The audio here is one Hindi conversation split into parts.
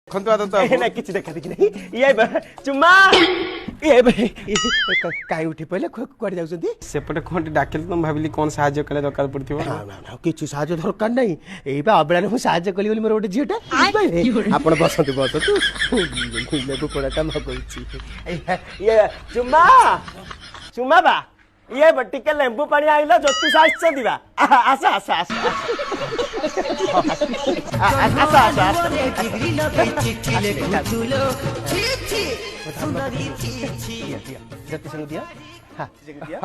खंतु आदत ना किछि देखा देखि नहीं ये चुम्मा ये काई उठी पहिले कुआडे जाउछंती सेपटे खंटी डाकिल तुम भाबिली कोन साहाय्य कले दरकार पड़थिबो ना ना ना किछि साहाय्य दरकार नहीं एई बा अबेला मु साहाय्य कली बोली मोर गोटे झियोटा आपण बसंतु बसंतु लेबु कोडाटा मगौछि ये चुम्मा चुम्मा बा ये टिके लेंबू पानी आइलो ज्योति साहित्य दिबा आसा आसा आसा आसा आसा ज्योति संग दिया हां संग दिया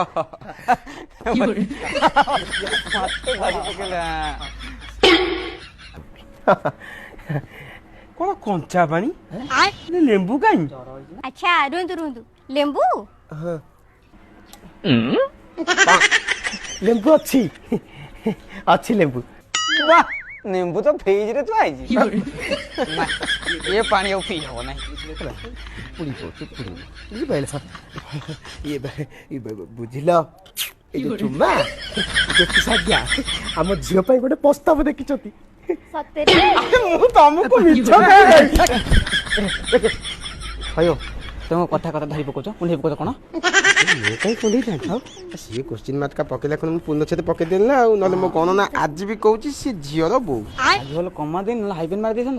कोन कंचा पानी लेंबू काई अच्छा रुंदु रुंदु लेंबू हां लेंबू अच्छी अच्छी लेंबू वाह नींबू तो फ्रिज रे तो आइजी ये पानी अब पी हो नहीं पुड़ी बुझी पाइल ये बुझिला ए चुम्मा जेति साग्या हम झियो पाई गोटे प्रस्ताव देखिछती सतेरे मु तुमको मिछ हयो तुम कथा कथा धरि पकोछ कुंडे पकोछ कोन ये कहीं कुंडे जाऊ सी क्वेश्चन मार्क का पकेला कोन पूर्ण छेद पके देल ना नले मो कोन ना आज भी कहूची सी झियो रो बो आज होल कमा दिन हाइपेन मार देछन